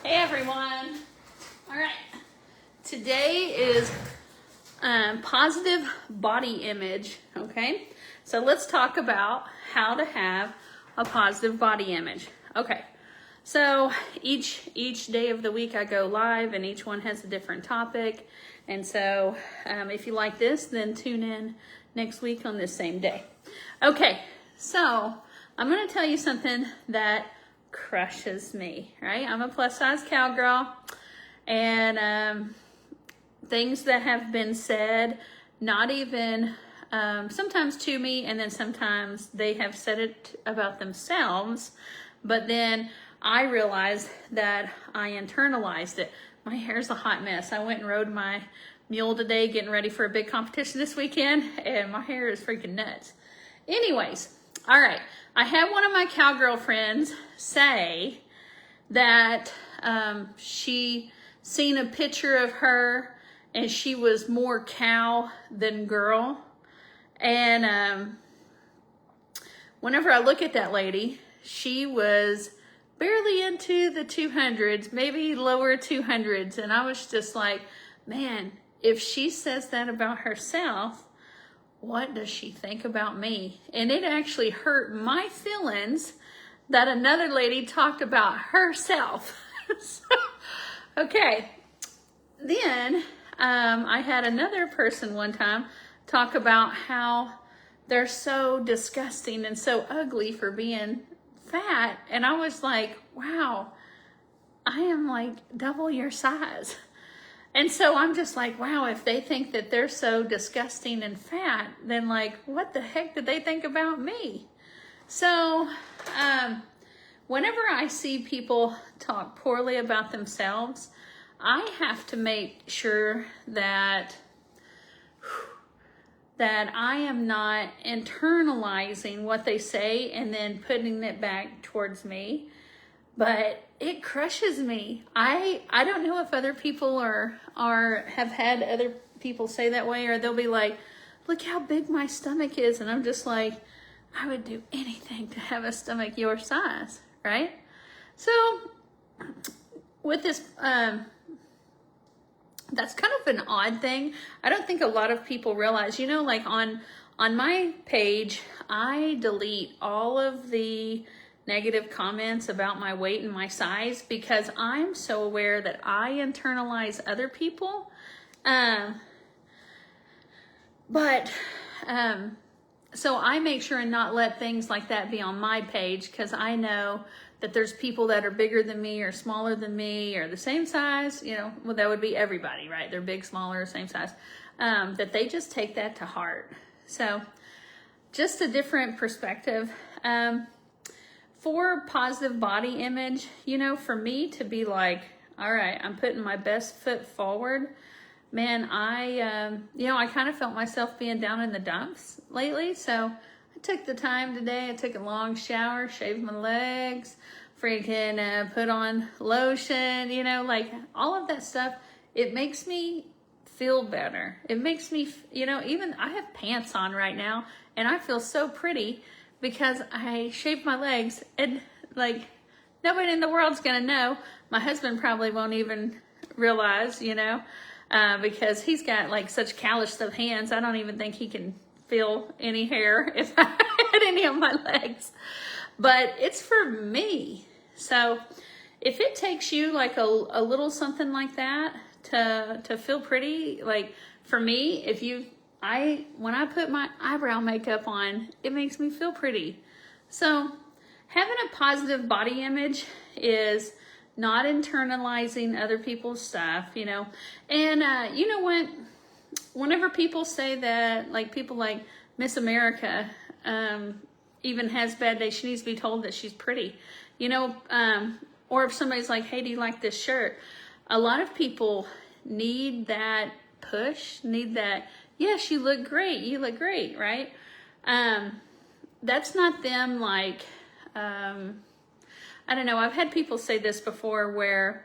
Hey everyone. All right. Today is positive body image. Okay. So let's talk about how to have a positive body image. Okay. So each day of the week I go live and each one has a different topic. And so if you like this, then tune in next week on this same day. Okay. So I'm going to tell you something that crushes me, right? I'm a plus size cowgirl, and things that have been said, not even sometimes to me, and then sometimes they have said it about themselves, but then I realized that I internalized it. My hair's a hot mess. I went and rode my mule today, getting ready for a big competition this weekend, and my hair is freaking nuts. Anyways, all right. I had one of my cowgirl friends say that she seen a picture of her and she was more cow than girl. And whenever I look at that lady, she was barely into the 200s, maybe lower 200s. And I was just like, man, if she says that about herself, what does she think about me? And it actually hurt my feelings that another lady talked about herself. So, okay. Then I had another person one time talk about how they're so disgusting and so ugly for being fat. And I was like, wow, I am like double your size. And so I'm just like, wow, if they think that they're so disgusting and fat, then like, what the heck did they think about me? So whenever I see people talk poorly about themselves, I have to make sure that I am not internalizing what they say and then putting it back towards me. But it crushes me. I don't know if other people have had other people say that way, or they'll be like, look how big my stomach is. And I'm just like, I would do anything to have a stomach your size, right? So with this, that's kind of an odd thing. I don't think a lot of people realize, like on my page, I delete all of the negative comments about my weight and my size because I'm so aware that I internalize other people. So I make sure and not let things like that be on my page because I know that there's people that are bigger than me or smaller than me or the same size, well, that would be everybody, right? They're big, smaller, same size, that they just take that to heart. So just a different perspective. For positive body image, for me to be like, all right, I'm putting my best foot forward. Man, I kind of felt myself being down in the dumps lately. So I took the time today. I took a long shower, shaved my legs, freaking put on lotion, like all of that stuff. It makes me feel better. It makes me, even I have pants on right now and I feel so pretty because I shaved my legs and like nobody in the world's gonna know. My husband probably won't even realize, because he's got like such calloused of hands. I don't even think he can feel any hair if I had any on my legs, but it's for me. So if it takes you like a little something like that to feel pretty, like for me, when I put my eyebrow makeup on, it makes me feel pretty. So having a positive body image is not internalizing other people's stuff, And you know what? Whenever people say that, like people like Miss America even has bad days, she needs to be told that she's pretty, or if somebody's like, hey, do you like this shirt? A lot of people need that push, need that, yes, you look great, right? That's not them like, I don't know, I've had people say this before where,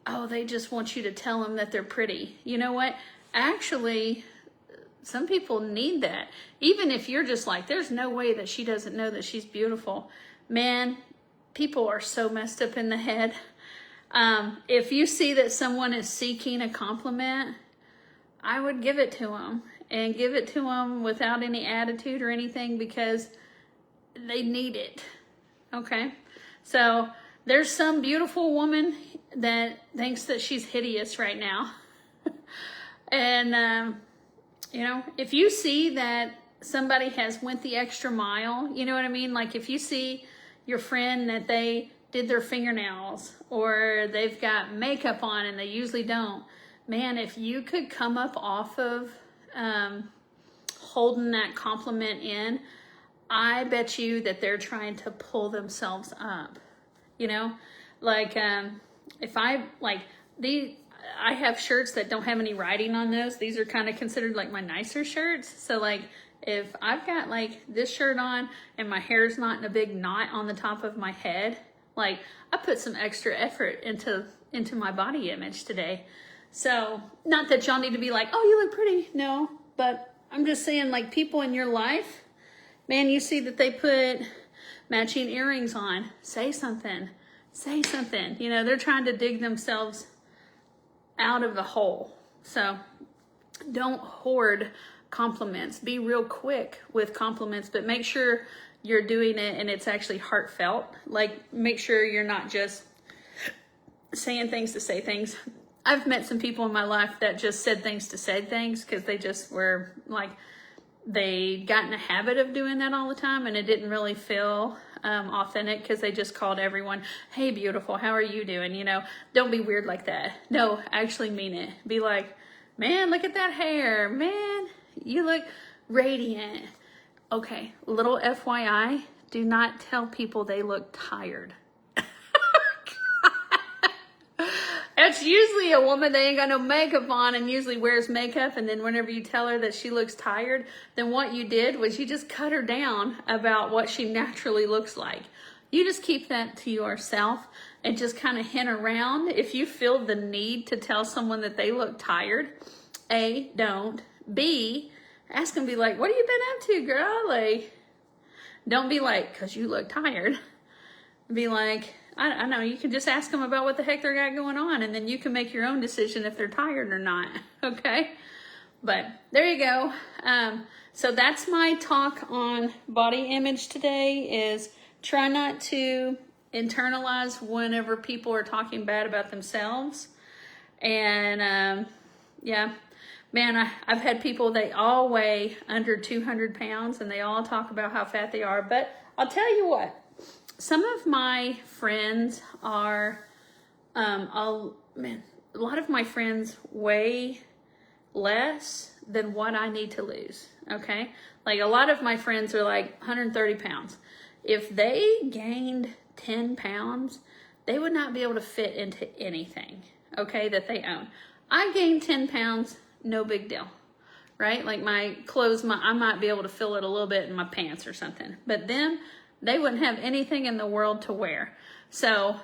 oh, they just want you to tell them that they're pretty. You know what? Actually, some people need that. Even if you're just like, there's no way that she doesn't know that she's beautiful. Man, people are so messed up in the head. If you see that someone is seeking a compliment, I would give it to them, and give it to them without any attitude or anything, because they need it. Okay? So there's some beautiful woman that thinks that she's hideous right now. And, you know, if you see that somebody has went the extra mile, you know what I mean? Like if you see your friend that they did their fingernails, or they've got makeup on and they usually don't, man, if you could come up off of holding that compliment in, I bet you that they're trying to pull themselves up. You know, like if I like I have shirts that don't have any writing on those. These are kind of considered like my nicer shirts. So like if I've got like this shirt on and my hair's not in a big knot on the top of my head, like I put some extra effort into my body image today. So not that y'all need to be like, oh, you look pretty. No, but I'm just saying, like, people in your life, man, you see that they put matching earrings on. Say something. Say something. You know, they're trying to dig themselves out of the hole. So don't hoard compliments. Be real quick with compliments, but make sure you're doing it and it's actually heartfelt. Like, make sure you're not just saying things to say things. I've met some people in my life that just said things to say things because they just were like, they got in a habit of doing that all the time, and it didn't really feel authentic because they just called everyone, hey, beautiful, how are you doing? You know, don't be weird like that. No, actually mean it. Be like, man, look at that hair. Man, you look radiant. Okay, little FYI, do not tell people they look tired. It's usually a woman that ain't got no makeup on and usually wears makeup, and then whenever you tell her that she looks tired, then what you did was you just cut her down about what she naturally looks like. You just keep that to yourself and just kind of hint around. If you feel the need to tell someone that they look tired, A, don't. B, ask them, be like, what have you been up to, girl? Like, don't be like, because you look tired. Be like, I know, you can just ask them about what the heck they got going on, and then you can make your own decision if they're tired or not, okay? But there you go. So that's my talk on body image today, is try not to internalize whenever people are talking bad about themselves. And yeah, man, I've had people, they all weigh under 200 pounds, and they all talk about how fat they are. But I'll tell you what. Some of my friends are, a lot of my friends weigh less than what I need to lose, okay? Like, a lot of my friends are like 130 pounds. If they gained 10 pounds, they would not be able to fit into anything, okay, that they own. I gained 10 pounds, no big deal, right? Like my clothes, I might be able to fill it a little bit in my pants or something, but then they wouldn't have anything in the world to wear. So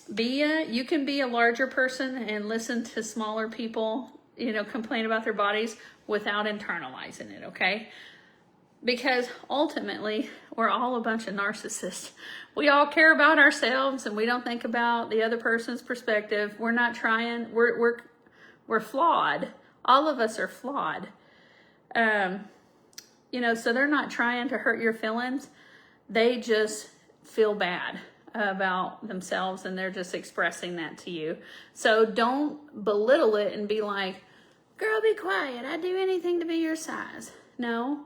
you can be a larger person and listen to smaller people, you know, complain about their bodies without internalizing it, okay? Because ultimately, we're all a bunch of narcissists. We all care about ourselves and we don't think about the other person's perspective. We're not trying, we're flawed. All of us are flawed. You know, so they're not trying to hurt your feelings. They just feel bad about themselves and they're just expressing that to you. So don't belittle it and be like, girl, be quiet. I'd do anything to be your size. No.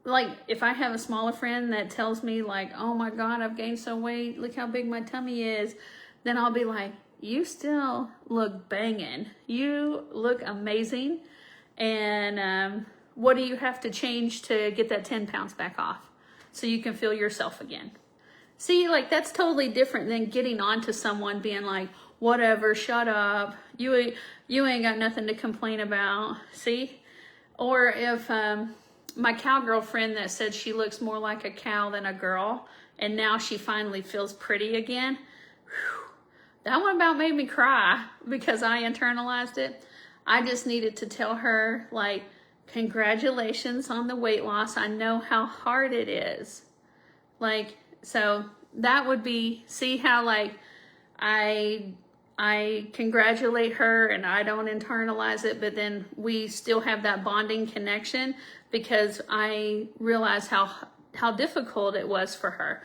Like if I have a smaller friend that tells me like, oh my God, I've gained so weight. Look how big my tummy is. Then I'll be like, you still look banging. You look amazing. And what do you have to change to get that 10 pounds back off? So you can feel yourself again. See, like that's totally different than getting on to someone being like, whatever, shut up. You ain't got nothing to complain about. See? Or if my cowgirl friend that said she looks more like a cow than a girl, and now she finally feels pretty again. Whew, that one about made me cry because I internalized it. I just needed to tell her, like, congratulations on the weight loss. I know how hard it is. Like, so that would be, see how like I congratulate her and I don't internalize it, but then we still have that bonding connection because I realize how difficult it was for her.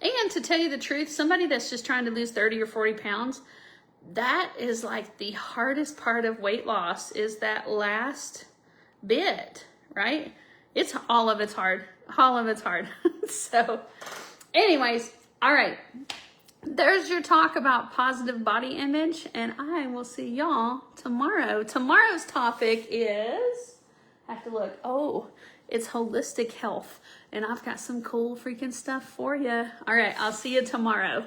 And to tell you the truth, somebody that's just trying to lose 30 or 40 pounds, that is like the hardest part of weight loss, is that last bit, right? All of it's hard. So anyways, all right. There's your talk about positive body image, and I will see y'all tomorrow. Tomorrow's topic is, I have to look, it's holistic health, and I've got some cool freaking stuff for you. All right, I'll see you tomorrow.